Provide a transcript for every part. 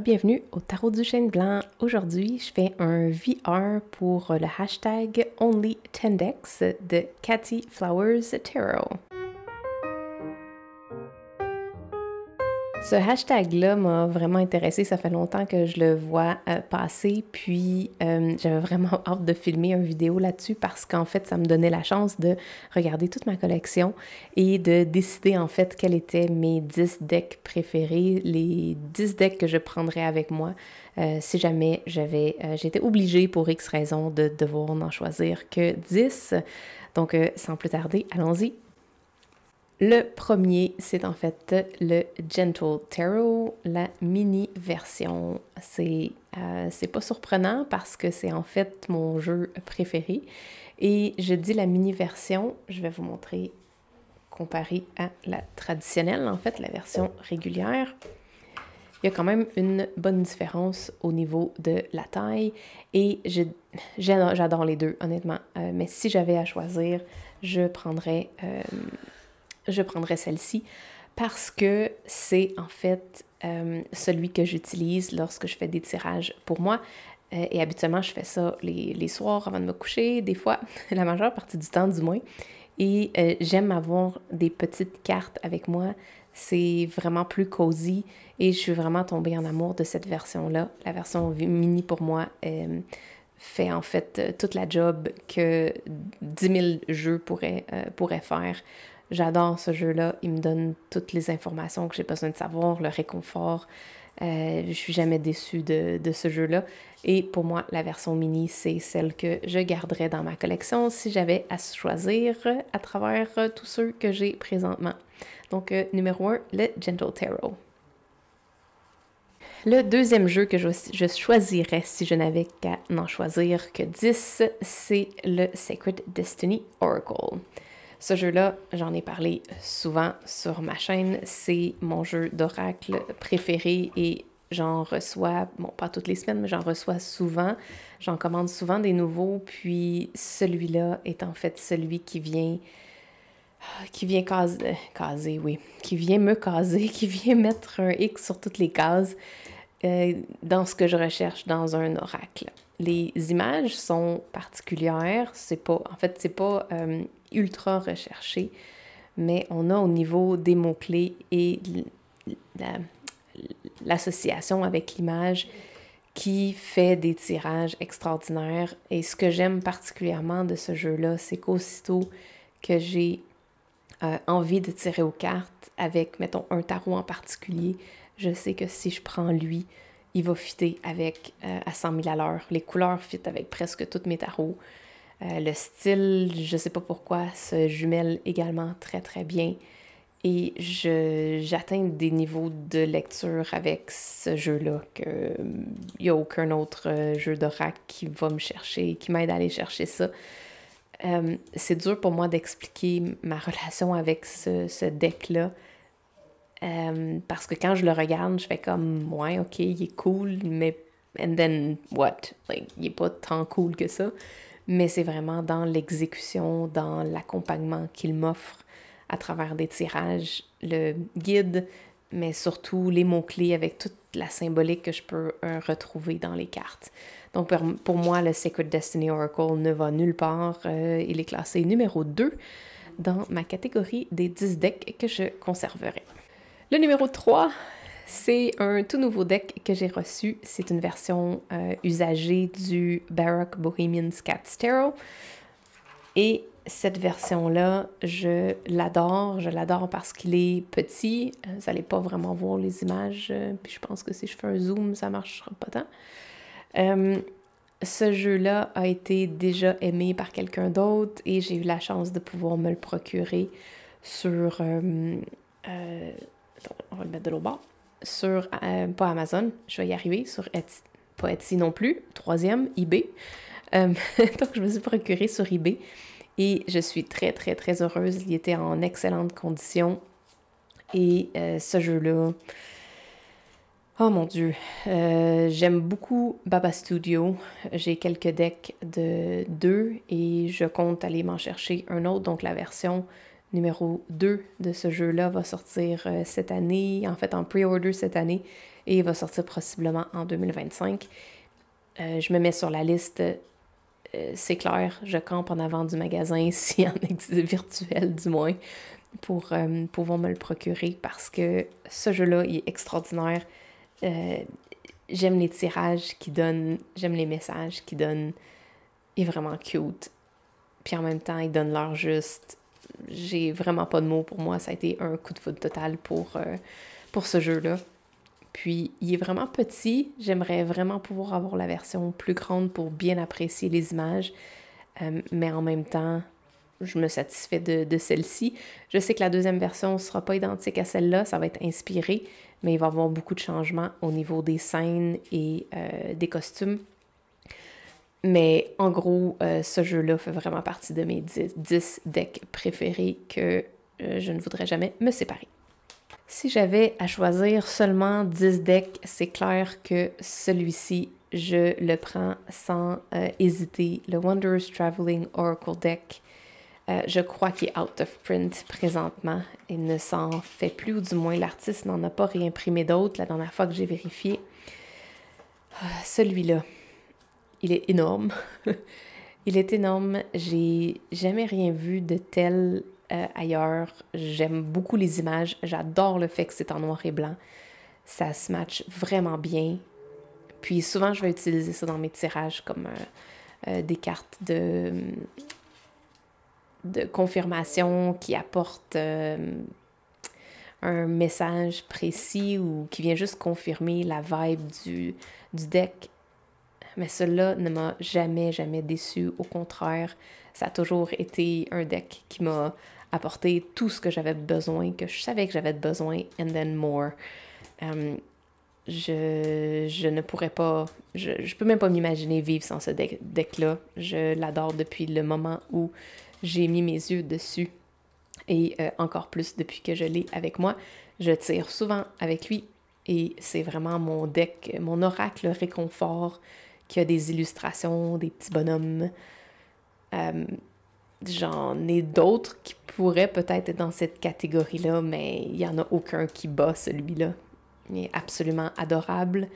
Bienvenue au Tarot du Chêne Blanc. Aujourd'hui, je fais un VR pour le hashtag Only10Decks de Cathy Flowers Tarot. Ce hashtag-là m'a vraiment intéressée, ça fait longtemps que je le vois passer, puis j'avais vraiment hâte de filmer une vidéo là-dessus parce qu'en fait, ça me donnait la chance de regarder toute ma collection et de décider en fait quels étaient mes 10 decks préférés, les 10 decks que je prendrais avec moi si jamais j'étais obligée pour X raison de devoir n'en choisir que 10. Donc sans plus tarder, allons-y. Le premier, c'est en fait le Gentle Tarot, la mini version. C'est pas surprenant parce que c'est en fait mon jeu préféré. Et je dis la mini version, je vais vous montrer comparé à la traditionnelle, en fait, la version régulière. Il y a quand même une bonne différence au niveau de la taille et j'adore les deux, honnêtement. Mais si j'avais à choisir, je prendrais celle-ci parce que c'est en fait celui que j'utilise lorsque je fais des tirages pour moi. Et habituellement, je fais ça les soirs avant de me coucher, des fois, la majeure partie du temps du moins. Et j'aime avoir des petites cartes avec moi. C'est vraiment plus cosy et je suis vraiment tombée en amour de cette version-là. La version mini pour moi fait en fait toute la job que 10 000 jeux pourraient faire. J'adore ce jeu-là. Il me donne toutes les informations que j'ai besoin de savoir, le réconfort. Je suis jamais déçue de ce jeu-là. Et pour moi, la version mini, c'est celle que je garderais dans ma collection si j'avais à choisir à travers tous ceux que j'ai présentement. Donc, numéro 1, le Gentle Tarot. Le deuxième jeu que je choisirais si je n'avais qu'à n'en choisir que 10, c'est le Sacred Destiny Oracle. Ce jeu-là, j'en ai parlé souvent sur ma chaîne. C'est mon jeu d'oracle préféré et j'en reçois, bon, pas toutes les semaines, mais j'en reçois souvent. J'en commande souvent des nouveaux, puis celui-là est en fait celui qui vient caser, oui, qui vient me caser, qui vient mettre un X sur toutes les cases dans ce que je recherche dans un oracle. Les images sont particulières, c'est pas ultra recherché, mais on a au niveau des mots-clés et l'association avec l'image qui fait des tirages extraordinaires. Et ce que j'aime particulièrement de ce jeu-là, c'est qu'aussitôt que j'ai envie de tirer aux cartes avec, mettons, un tarot en particulier, je sais que si je prends lui, il va fitter avec à 100 000 à l'heure. Les couleurs fit avec presque tous mes tarots. Le style, je sais pas pourquoi, se jumelle également très très bien. Et j'atteins des niveaux de lecture avec ce jeu-là que il n'y a aucun autre jeu d'oracle qui va me chercher, qui m'aide à aller chercher ça. C'est dur pour moi d'expliquer ma relation avec ce deck-là. Parce que quand je le regarde, je fais comme, ouais, ok, il est cool, mais and then what? Like, il est pas tant cool que ça. Mais c'est vraiment dans l'exécution, dans l'accompagnement qu'il m'offre à travers des tirages, le guide, mais surtout les mots-clés avec toute la symbolique que je peux retrouver dans les cartes. Donc pour moi, le Sacred Destiny Oracle ne va nulle part. Il est classé numéro 2 dans ma catégorie des 10 decks que je conserverai. Le numéro 3, c'est un tout nouveau deck que j'ai reçu. C'est une version usagée du Baroque Bohemian Scats Tarot. Et cette version-là, je l'adore. Je l'adore parce qu'il est petit. Vous n'allez pas vraiment voir les images. Puis je pense que si je fais un zoom, ça ne marchera pas tant. Ce jeu-là a été déjà aimé par quelqu'un d'autre et j'ai eu la chance de pouvoir me le procurer sur... on va le mettre de l'autre bord. Sur, pas Amazon, je vais y arriver, sur Etsy, pas Etsy non plus, troisième, eBay. Donc je me suis procuré sur eBay et je suis très très très heureuse, il était en excellente condition et ce jeu-là, oh mon Dieu, j'aime beaucoup Baba Studio, j'ai quelques decks de 2 et je compte aller m'en chercher un autre, donc la version numéro 2 de ce jeu-là va sortir cette année, en fait en pre-order cette année, et va sortir possiblement en 2025. Je me mets sur la liste, c'est clair, je campe en avant du magasin, s'il y en existe virtuel du moins, pour pouvoir me le procurer parce que ce jeu-là il est extraordinaire. J'aime les tirages qu'il donne, j'aime les messages qu'il donne, il est vraiment cute. Puis en même temps, il donne l'heure juste. J'ai vraiment pas de mots pour moi, ça a été un coup de foudre total pour ce jeu-là. Puis, il est vraiment petit. J'aimerais vraiment pouvoir avoir la version plus grande pour bien apprécier les images. Mais en même temps, je me satisfais de celle-ci. Je sais que la deuxième version ne sera pas identique à celle-là. Ça va être inspiré, mais il va y avoir beaucoup de changements au niveau des scènes et des costumes. Mais en gros, ce jeu-là fait vraiment partie de mes 10 decks préférés que je ne voudrais jamais me séparer. Si j'avais à choisir seulement 10 decks, c'est clair que celui-ci, je le prends sans hésiter. Le Wondrous Traveling Oracle Deck, je crois qu'il est out of print présentement. Il ne s'en fait plus, ou du moins l'artiste n'en a pas réimprimé d'autres la dernière fois que j'ai vérifié. Celui-là, il est énorme. Il est énorme. J'ai jamais rien vu de tel ailleurs. J'aime beaucoup les images. J'adore le fait que c'est en noir et blanc. Ça se matche vraiment bien. Puis souvent, je vais utiliser ça dans mes tirages comme des cartes de confirmation qui apportent un message précis ou qui vient juste confirmer la vibe du deck. Mais cela ne m'a jamais déçu. Au contraire, ça a toujours été un deck qui m'a apporté tout ce que j'avais besoin, que je savais que j'avais besoin, and then more. Je ne pourrais pas, je peux même pas m'imaginer vivre sans ce deck-là. Je l'adore depuis le moment où j'ai mis mes yeux dessus et encore plus depuis que je l'ai avec moi. Je tire souvent avec lui et c'est vraiment mon deck, mon oracle réconfort qui a des illustrations, des petits bonhommes. J'en ai d'autres qui pourraient peut-être être dans cette catégorie-là, mais il n'y en a aucun qui bat celui-là. Il est absolument adorable.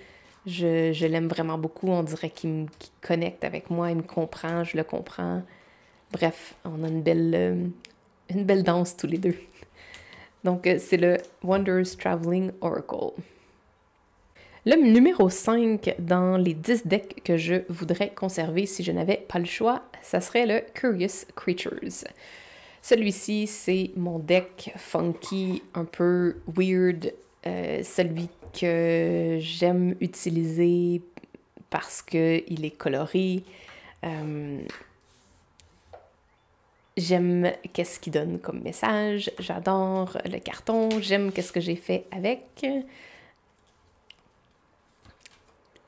Je l'aime vraiment beaucoup. On dirait qu'il connecte avec moi, il me comprend, je le comprends. Bref, on a une belle danse tous les deux. Donc, c'est le Wondrous Traveling Oracle. Le numéro 5 dans les 10 decks que je voudrais conserver si je n'avais pas le choix, ça serait le Curious Creatures. Celui-ci, c'est mon deck funky, un peu weird, celui que j'aime utiliser parce qu'il est coloré. J'aime qu'est-ce qu'il donne comme message, j'adore le carton, j'aime qu'est-ce que j'ai fait avec.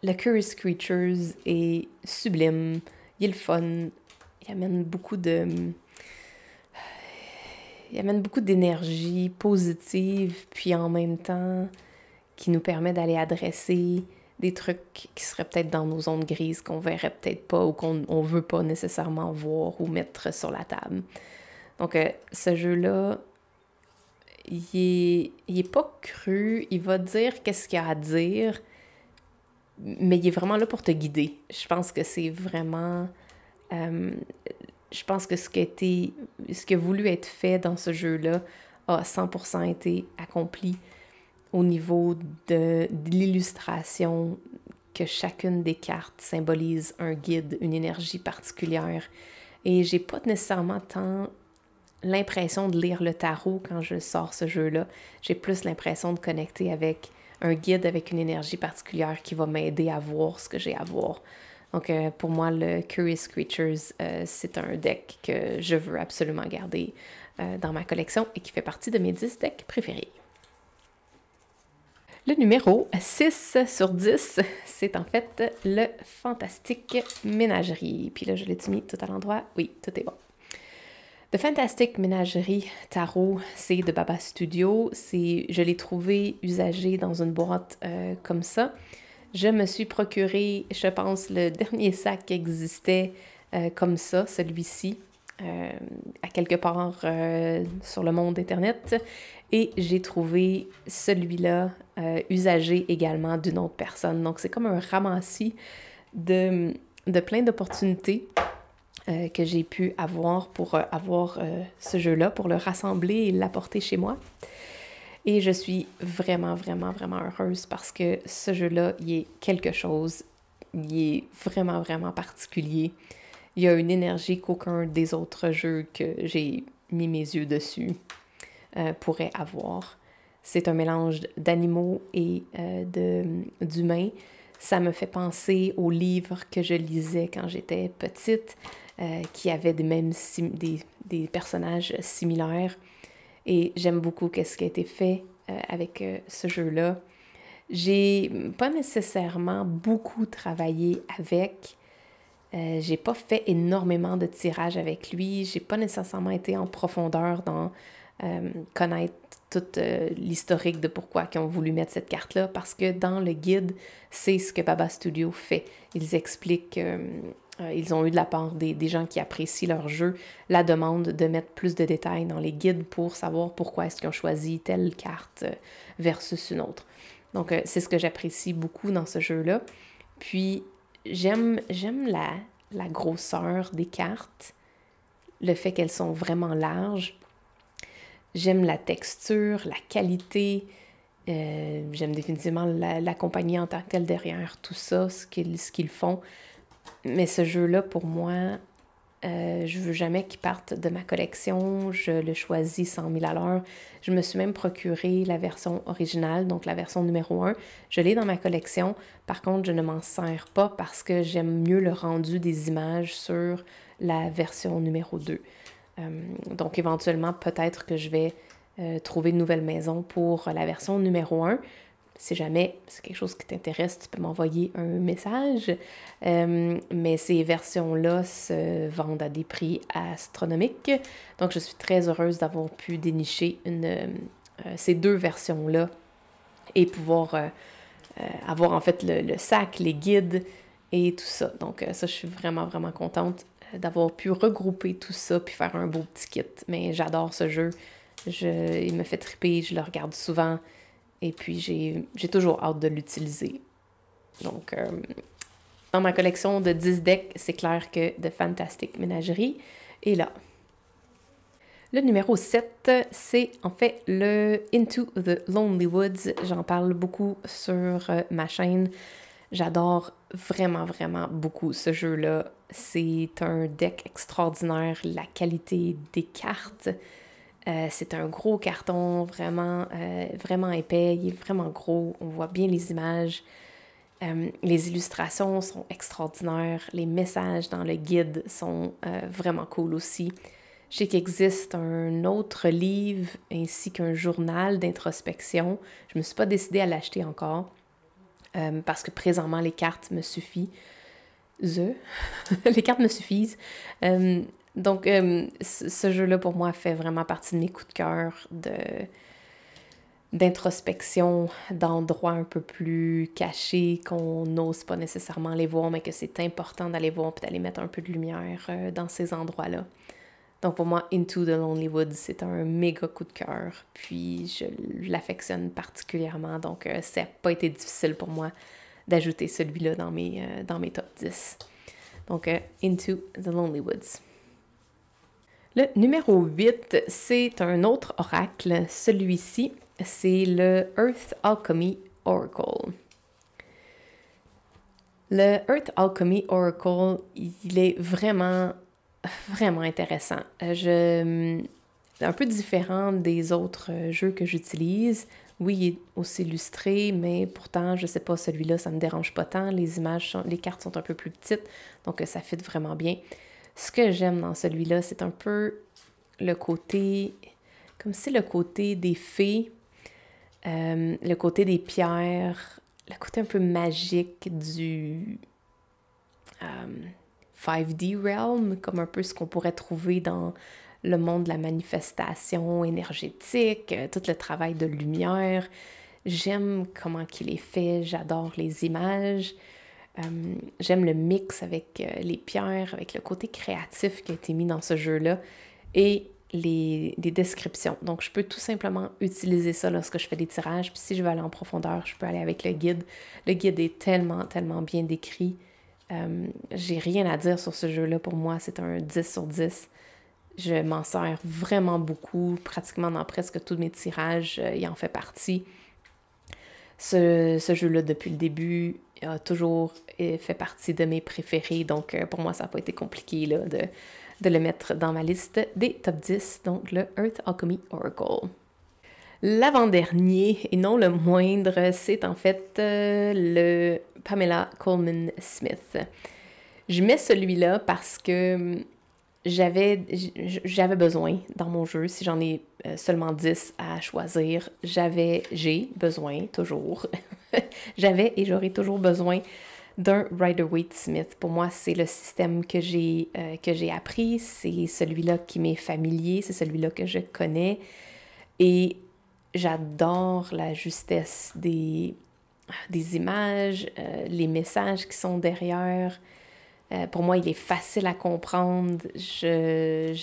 Le Curious Creatures est sublime, il est le fun, il amène beaucoup d'énergie positive, puis en même temps qui nous permet d'aller adresser des trucs qui seraient peut-être dans nos zones grises qu'on verrait peut-être pas ou qu'on veut pas nécessairement voir ou mettre sur la table. Donc ce jeu-là, il est pas cru, il va dire qu'est-ce qu'il y a à dire, mais il est vraiment là pour te guider. Je pense que c'est vraiment... je pense que ce qui a voulu être fait dans ce jeu-là a 100% été accompli au niveau de l'illustration, que chacune des cartes symbolise un guide, une énergie particulière. Et j'ai pas nécessairement tant l'impression de lire le tarot quand je sors ce jeu-là. J'ai plus l'impression de connecter avec un guide avec une énergie particulière qui va m'aider à voir ce que j'ai à voir. Donc, pour moi, le Curious Creatures, c'est un deck que je veux absolument garder dans ma collection et qui fait partie de mes 10 decks préférés. Le numéro 6 sur 10, c'est en fait le Fantastic Ménagerie. Puis là, je l'ai mis tout à l'endroit. Oui, tout est bon. The Fantastic Ménagerie Tarot, c'est de Baba Studio. Je l'ai trouvé usagé dans une boîte comme ça. Je me suis procuré, je pense, le dernier sac qui existait comme ça, celui-ci. à quelque part sur le monde Internet et j'ai trouvé celui-là usagé également d'une autre personne. Donc, c'est comme un ramassis de plein d'opportunités que j'ai pu avoir pour avoir ce jeu-là, pour le rassembler et l'apporter chez moi. Et je suis vraiment, vraiment, vraiment heureuse parce que ce jeu-là, il est quelque chose. Il est vraiment, vraiment particulier. Il y a une énergie qu'aucun des autres jeux que j'ai mis mes yeux dessus pourrait avoir. C'est un mélange d'animaux et d'humains. Ça me fait penser aux livres que je lisais quand j'étais petite, qui avaient des personnages similaires. Et j'aime beaucoup ce qui a été fait avec ce jeu-là. J'ai pas nécessairement beaucoup travaillé avec. J'ai pas fait énormément de tirages avec lui. J'ai pas nécessairement été en profondeur dans connaître toute l'historique de pourquoi ils ont voulu mettre cette carte-là, parce que dans le guide, c'est ce que Baba Studio fait. Ils expliquent, ils ont eu de la part des gens qui apprécient leur jeu la demande de mettre plus de détails dans les guides pour savoir pourquoi est-ce qu'ils ont choisi telle carte versus une autre. Donc, c'est ce que j'apprécie beaucoup dans ce jeu-là. Puis, j'aime la grosseur des cartes, le fait qu'elles sont vraiment larges. J'aime la texture, la qualité. J'aime définitivement la compagnie en tant que telle derrière tout ça, ce qu'ils font. Mais ce jeu-là, pour moi, je veux jamais qu'il parte de ma collection. Je le choisis 100 000 à l'heure. Je me suis même procuré la version originale, donc la version numéro 1. Je l'ai dans ma collection. Par contre, je ne m'en sers pas parce que j'aime mieux le rendu des images sur la version numéro 2. Donc, éventuellement, peut-être que je vais trouver une nouvelle maison pour la version numéro 1. Si jamais c'est quelque chose qui t'intéresse, tu peux m'envoyer un message. Mais ces versions-là se vendent à des prix astronomiques. Donc, je suis très heureuse d'avoir pu dénicher ces deux versions-là et pouvoir avoir en fait le sac, les guides et tout ça. Donc, ça, je suis vraiment, vraiment contente d'avoir pu regrouper tout ça puis faire un beau petit kit. Mais j'adore ce jeu. Il me fait triper, je le regarde souvent. Et puis, j'ai toujours hâte de l'utiliser. Donc, dans ma collection de 10 decks, c'est clair que de Fantastic Ménagerie est là. Le numéro 7, c'est en fait le Into the Lonely Woods. J'en parle beaucoup sur ma chaîne. J'adore vraiment, vraiment beaucoup ce jeu-là. C'est un deck extraordinaire. La qualité des cartes... c'est un gros carton, vraiment, vraiment épais, il est vraiment gros, on voit bien les images. Les illustrations sont extraordinaires, les messages dans le guide sont vraiment cool aussi. Je sais qu'il existe un autre livre ainsi qu'un journal d'introspection. Je ne me suis pas décidée à l'acheter encore parce que présentement les cartes me suffisent. Les cartes me suffisent. Donc, ce jeu-là, pour moi, fait vraiment partie de mes coups de cœur d'introspection, d'endroits un peu plus cachés qu'on n'ose pas nécessairement aller voir, mais que c'est important d'aller voir et d'aller mettre un peu de lumière dans ces endroits-là. Donc, pour moi, Into the Lonely Woods, c'est un méga coup de cœur. Puis, je l'affectionne particulièrement. Donc, ça n'a pas été difficile pour moi d'ajouter celui-là dans mes top 10. Donc, Into the Lonely Woods. Le numéro 8, c'est un autre oracle. Celui-ci, c'est le Earth Alchemy Oracle. Le Earth Alchemy Oracle, il est vraiment, vraiment intéressant. Un peu différent des autres jeux que j'utilise. Oui, il est aussi illustré, mais pourtant, je sais pas, celui-là, ça me dérange pas tant. Les cartes sont un peu plus petites, donc ça fit vraiment bien. Ce que j'aime dans celui-là, c'est un peu le côté, comme si le côté des fées, le côté des pierres, le côté un peu magique du 5D Realm, comme un peu ce qu'on pourrait trouver dans le monde de la manifestation énergétique, tout le travail de lumière. J'aime comment il est fait, j'adore les images. J'aime le mix avec les pierres, avec le côté créatif qui a été mis dans ce jeu-là et les descriptions. Donc, je peux tout simplement utiliser ça lorsque je fais des tirages. Puis si je veux aller en profondeur, je peux aller avec le guide. Le guide est tellement, tellement bien décrit. J'ai rien à dire sur ce jeu-là. Pour moi, c'est un 10 sur 10. Je m'en sers vraiment beaucoup, pratiquement dans presque tous mes tirages. Il en fait partie. Ce jeu-là, depuis le début, a toujours fait partie de mes préférés. Donc, pour moi, ça n'a pas été compliqué là, de le mettre dans ma liste des top 10. Donc, le Earth Alchemy Oracle. L'avant-dernier, et non le moindre, c'est en fait le Pamela Colman Smith. Je mets celui-là parce que j'avais besoin dans mon jeu, si j'en ai seulement 10 à choisir, j'ai besoin toujours, j'avais et j'aurai toujours besoin d'un Rider-Waite-Smith. Pour moi, c'est le système que j'ai appris, c'est celui-là qui m'est familier, c'est celui-là que je connais et j'adore la justesse des images, les messages qui sont derrière. Pour moi, il est facile à comprendre. J'ai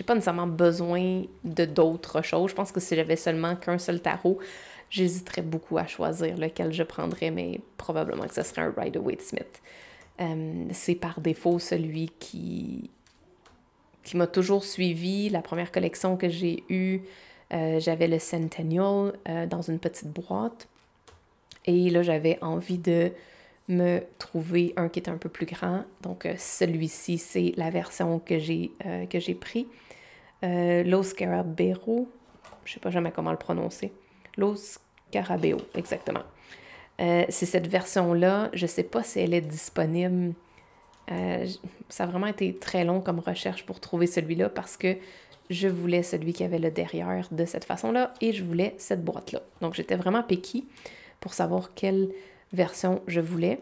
pas nécessairement besoin de d'autres choses. Je pense que si j'avais seulement qu'un seul tarot, j'hésiterais beaucoup à choisir lequel je prendrais, mais probablement que ce serait un Rider-Waite-Smith. C'est par défaut celui qui m'a toujours suivi. La première collection que j'ai eue, j'avais le Centennial dans une petite boîte. Et là, j'avais envie de me trouver un qui est un peu plus grand. Donc, celui-ci, c'est la version que j'ai pris. Los Scarabeo, je sais pas jamais comment le prononcer. Los Scarabeo, exactement. C'est cette version-là. Je sais pas si elle est disponible. Ça a vraiment été très long comme recherche pour trouver celui-là parce que je voulais celui qui avait le derrière de cette façon-là et je voulais cette boîte-là. Donc, j'étais vraiment picky pour savoir quelle version je voulais.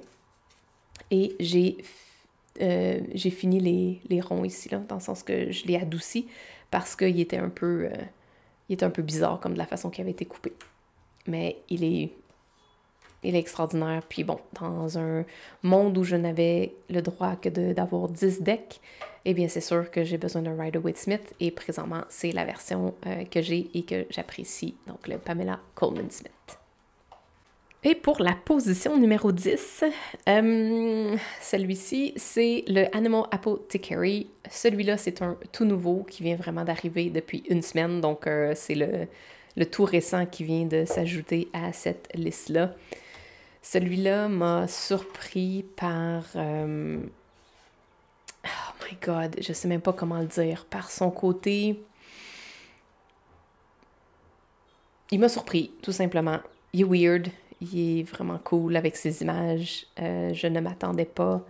Et j'ai fini les ronds ici, là, dans le sens que je l'ai adouci parce qu'il était un peu bizarre comme de la façon qu'il avait été coupé. Mais il est extraordinaire. Puis bon, dans un monde où je n'avais le droit que d'avoir 10 decks, eh bien c'est sûr que j'ai besoin d'un Rider-Waite-Smith et présentement, c'est la version que j'ai et que j'apprécie, donc le Pamela Colman Smith. Et pour la position numéro 10, celui-ci, c'est le Animal Apothecary. Celui-là, c'est un tout nouveau qui vient vraiment d'arriver depuis une semaine, donc c'est le tout récent qui vient de s'ajouter à cette liste-là. Celui-là m'a surpris par... oh my God, je sais même pas comment le dire. Par son côté... Il m'a surpris, tout simplement. Il est weird. Il est vraiment cool avec ses images. Je ne m'attendais pas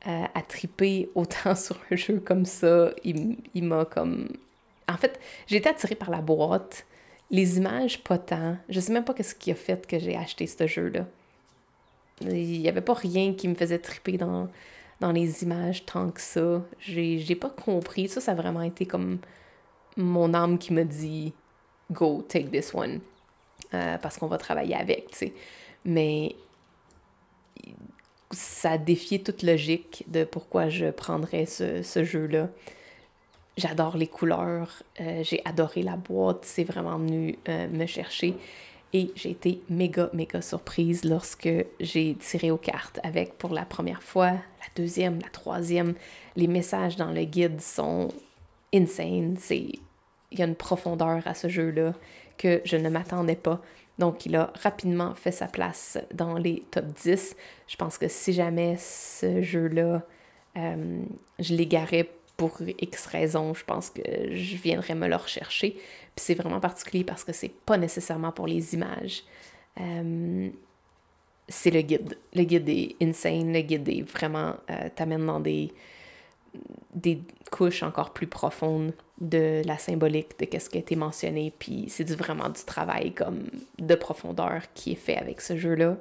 à triper autant sur un jeu comme ça. Il m'a comme... En fait, j'ai été attirée par la boîte. Les images, pas tant. Je sais même pas qu'est-ce qui a fait que j'ai acheté ce jeu-là. Il n'y avait pas rien qui me faisait triper dans les images tant que ça. J'ai pas compris. Ça a vraiment été comme mon âme qui me dit « Go, take this one ». Parce qu'on va travailler avec, tu sais. Mais ça a défié toute logique de pourquoi je prendrais ce jeu-là. J'adore les couleurs, j'ai adoré la boîte, c'est vraiment venu me chercher. Et j'ai été méga, méga surprise lorsque j'ai tiré aux cartes avec pour la première fois, la deuxième, la troisième. Les messages dans le guide sont insane. Il y a une profondeur à ce jeu-là que je ne m'attendais pas. Donc, il a rapidement fait sa place dans les top 10. Je pense que si jamais ce jeu-là, je l'égarais pour X raisons, je pense que je viendrais me le rechercher. Puis c'est vraiment particulier parce que c'est pas nécessairement pour les images. C'est le guide. Le guide est insane. Le guide est vraiment... t'amène dans des couches encore plus profondes de la symbolique, de ce qui a été mentionné, puis c'est vraiment du travail comme de profondeur qui est fait avec ce jeu-là.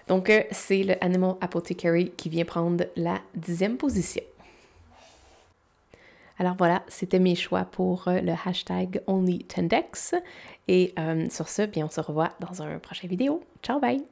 Donc, c'est le Animal Apothecary qui vient prendre la 10e position. Alors voilà, c'était mes choix pour le hashtag Only10decks. Et sur ce, bien, on se revoit dans un prochain vidéo. Ciao, bye!